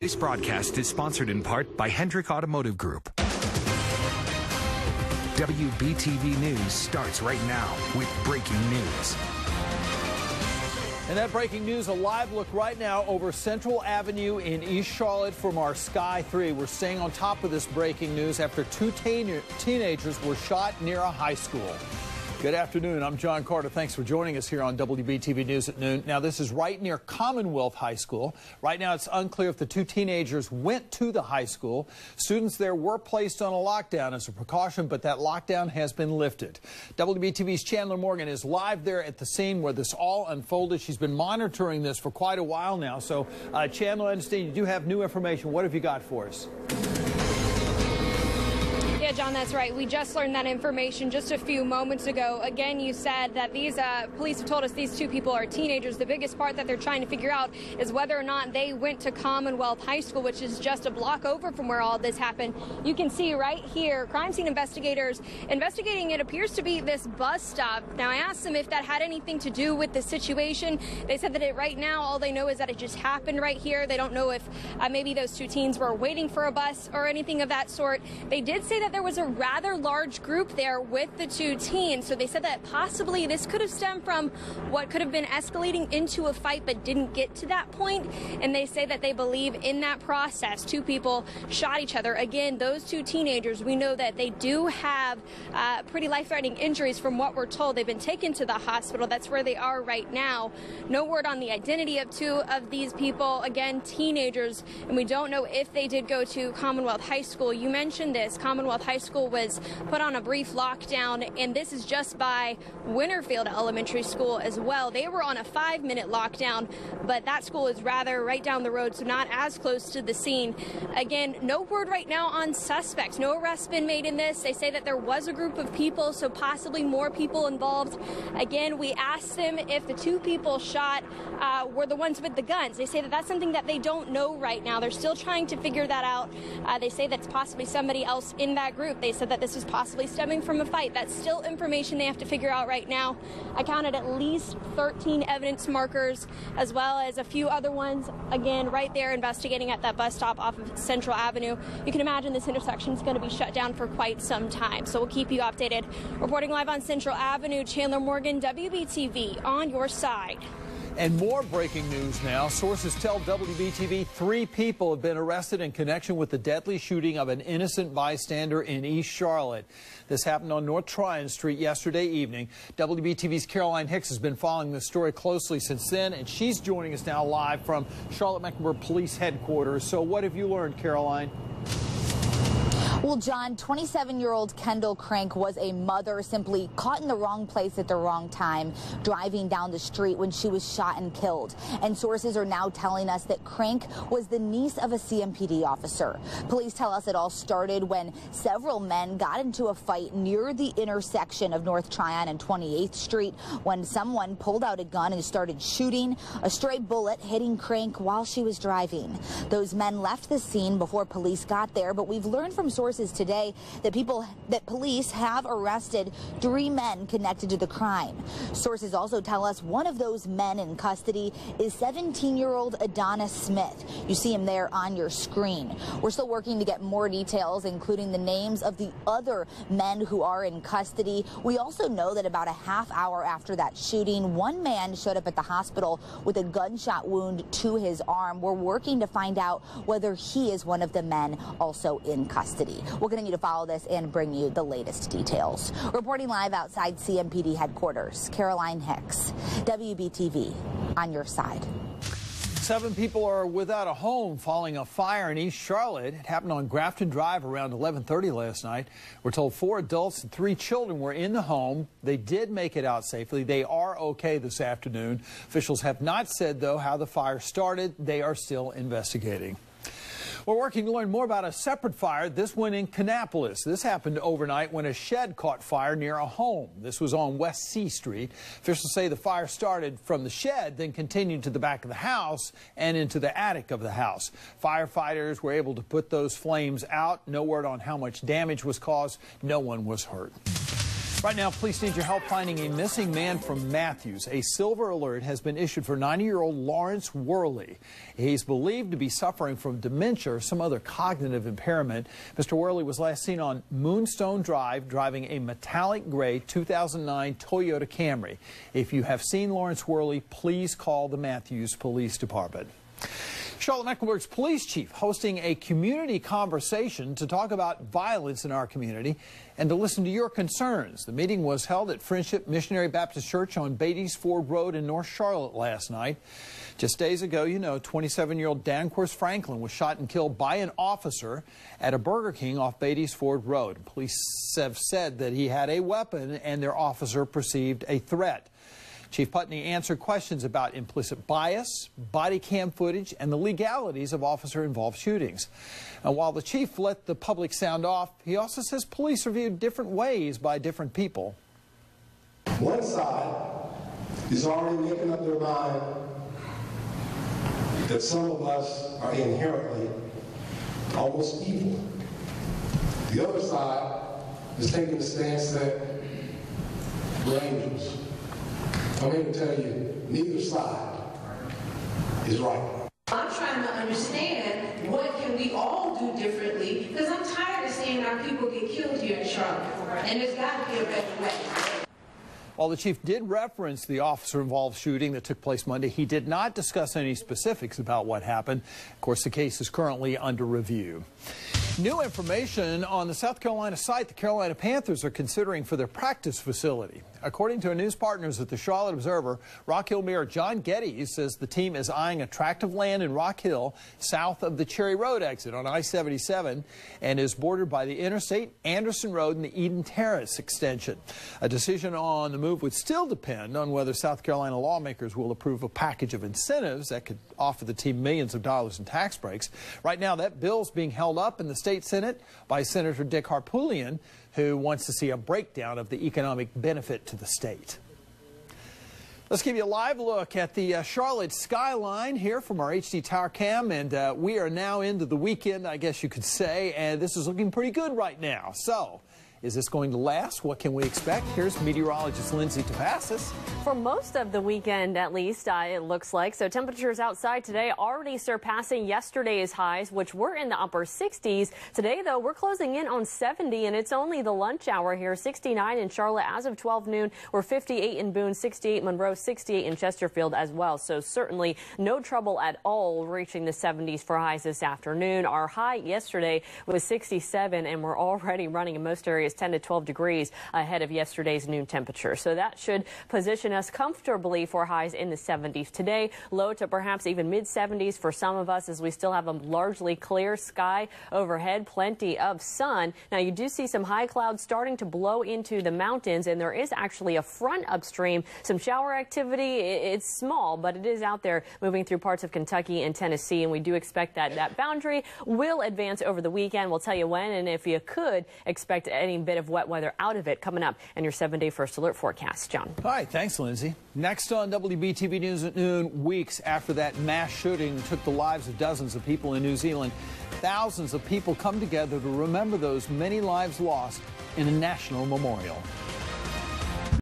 This broadcast is sponsored in part by Hendrick Automotive Group. WBTV News starts right now with breaking news. And that breaking news, a live look right now over Central Avenue in East Charlotte from our Sky 3. We're staying on top of this breaking news after two teenagers were shot near a high school. Good afternoon. I'm John Carter. Thanks for joining us here on WBTV News at noon. Now, this is right near Commonwealth High School. Right now, it's unclear if the two teenagers went to the high school. Students there were placed on a lockdown as a precaution, but that lockdown has been lifted. WBTV's Chandler Morgan is live there at the scene where this all unfolded. She's been monitoring this for quite a while now. So, Chandler, I understand you do have new information. What have you got for us? Yeah, John, that's right. We just learned that information just a few moments ago. Again, you said that these police have told us these two people are teenagers. The biggest part that they're trying to figure out is whether or not they went to Commonwealth High School, which is just a block over from where all this happened. You can see right here, crime scene investigators investigating it appears to be this bus stop. Now, I asked them if that had anything to do with the situation. They said that right now, all they know is that it just happened right here. They don't know if maybe those two teens were waiting for a bus or anything of that sort. They did say that there was a rather large group there with the two teens, so they said that possibly this could have stemmed from what could have been escalating into a fight but didn't get to that point. And they say that they believe in that process two people shot each other. Again, those two teenagers, we know that they do have pretty life-threatening injuries from what we're told. They've been taken to the hospital. That's where they are right now. No word on the identity of two of these people. Again, teenagers, and we don't know if they did go to Commonwealth High School. You mentioned this. Commonwealth High School was put on a brief lockdown, and this is just by Winterfield Elementary School as well. They were on a 5-minute lockdown, but that school is rather right down the road, so not as close to the scene. Again, no word right now on suspects. No arrests been made in this. They say that there was a group of people, so possibly more people involved. Again, we asked them if the two people shot were the ones with the guns. They say that that's something that they don't know right now. They're still trying to figure that out. They say that's possibly somebody else in that group. They said that this is possibly stemming from a fight. That's still information they have to figure out right now. I counted at least 13 evidence markers, as well as a few other ones, again, right there investigating at that bus stop off of Central Avenue. You can imagine this intersection is going to be shut down for quite some time, so we'll keep you updated. Reporting live on Central Avenue, Chandler Morgan, WBTV, on your side. And more breaking news now. Sources tell WBTV 3 people have been arrested in connection with the deadly shooting of an innocent bystander in East Charlotte. This happened on North Tryon Street yesterday evening. WBTV's Caroline Hicks has been following this story closely since then, and she's joining us now live from Charlotte-Mecklenburg Police Headquarters. So what have you learned, Caroline? Well, John, 27-year-old Kendall Crank was a mother simply caught in the wrong place at the wrong time, driving down the street when she was shot and killed. And sources are now telling us that Crank was the niece of a CMPD officer. Police tell us it all started when several men got into a fight near the intersection of North Tryon and 28th Street when someone pulled out a gun and started shooting, a stray bullet hitting Crank while she was driving. Those men left the scene before police got there, but we've learned from sources today that police have arrested 3 men connected to the crime. Sources also tell us one of those men in custody is 17-year-old Adonis Smith. You see him there on your screen. We're still working to get more details, including the names of the other men who are in custody. We also know that about a half hour after that shooting, one man showed up at the hospital with a gunshot wound to his arm. We're working to find out whether he is one of the men also in custody. We're going to need to follow this and bring you the latest details. Reporting live outside CMPD headquarters, Caroline Hicks, WBTV, on your side. 7 people are without a home following a fire in East Charlotte. It happened on Grafton Drive around 11:30 last night. We're told 4 adults and 3 children were in the home. They did make it out safely. They are okay this afternoon. Officials have not said, though, how the fire started. They are still investigating. We're working to learn more about a separate fire, this one in Kannapolis. This happened overnight when a shed caught fire near a home. This was on West C Street. Officials say the fire started from the shed, then continued to the back of the house and into the attic of the house. Firefighters were able to put those flames out. No word on how much damage was caused. No one was hurt. Right now, police need your help finding a missing man from Matthews. A silver alert has been issued for 90-year-old Lawrence Worley. He's believed to be suffering from dementia or some other cognitive impairment. Mr. Worley was last seen on Moonstone Drive driving a metallic gray 2009 Toyota Camry. If you have seen Lawrence Worley, please call the Matthews Police Department. Charlotte-Mecklenburg's police chief hosting a community conversation to talk about violence in our community and to listen to your concerns. The meeting was held at Friendship Missionary Baptist Church on Beatties Ford Road in North Charlotte last night. Just days ago, 27-year-old Danquers Franklin was shot and killed by an officer at a Burger King off Beatties Ford Road. Police have said that he had a weapon and their officer perceived a threat. Chief Putney answered questions about implicit bias, body cam footage, and the legalities of officer-involved shootings. And while the chief let the public sound off, he also says police are viewed different ways by different people. One side is already making up their mind that some of us are inherently almost evil. The other side is taking the stance that we're angels. I'm here to tell you, neither side is right. I'm trying to understand what can we all do differently, because I'm tired of seeing our people get killed here in Charlotte, and there's got to be a better way. While the chief did reference the officer-involved shooting that took place Monday, he did not discuss any specifics about what happened. Of course, the case is currently under review. New information on the South Carolina site the Carolina Panthers are considering for their practice facility. According to news partners at the Charlotte Observer, Rock Hill Mayor John Geddes says the team is eyeing attractive land in Rock Hill south of the Cherry Road exit on I-77 and is bordered by the interstate, Anderson Road, and the Eden Terrace extension. A decision on the move would still depend on whether South Carolina lawmakers will approve a package of incentives that could offer the team millions of dollars in tax breaks. Right now, that bill's being held up in the state Senate by Senator Dick Harpootlian, who wants to see a breakdown of the economic benefit to the state. Let's give you a live look at the Charlotte skyline here from our HD Tower Cam, and we are now into the weekend, I guess you could say, and this is looking pretty good right now. So, is this going to last? What can we expect? Here's meteorologist Lindsay Topassis. For most of the weekend, at least, it looks like. So temperatures outside today already surpassing yesterday's highs, which were in the upper 60s. Today, though, we're closing in on 70, and it's only the lunch hour here. 69 in Charlotte as of 12 noon. We're 58 in Boone, 68 Monroe, 68 in Chesterfield as well. So certainly no trouble at all reaching the 70s for highs this afternoon. Our high yesterday was 67, and we're already running in most areas 10 to 12 degrees ahead of yesterday's noon temperature. So that should position us comfortably for highs in the 70s today, low to perhaps even mid 70s for some of us as we still have a largely clear sky overhead, plenty of sun. Now you do see some high clouds starting to blow into the mountains, and there is actually a front upstream, some shower activity. It's small, but it is out there moving through parts of Kentucky and Tennessee, and we do expect that boundary will advance over the weekend. We'll tell you when, and if you could expect any bit of wet weather out of it coming up in your 7-day first alert forecast. John. All right, thanks, Lindsay. Next on WBTV News at noon, weeks after that mass shooting took the lives of dozens of people in New Zealand, thousands of people come together to remember those many lives lost in a national memorial.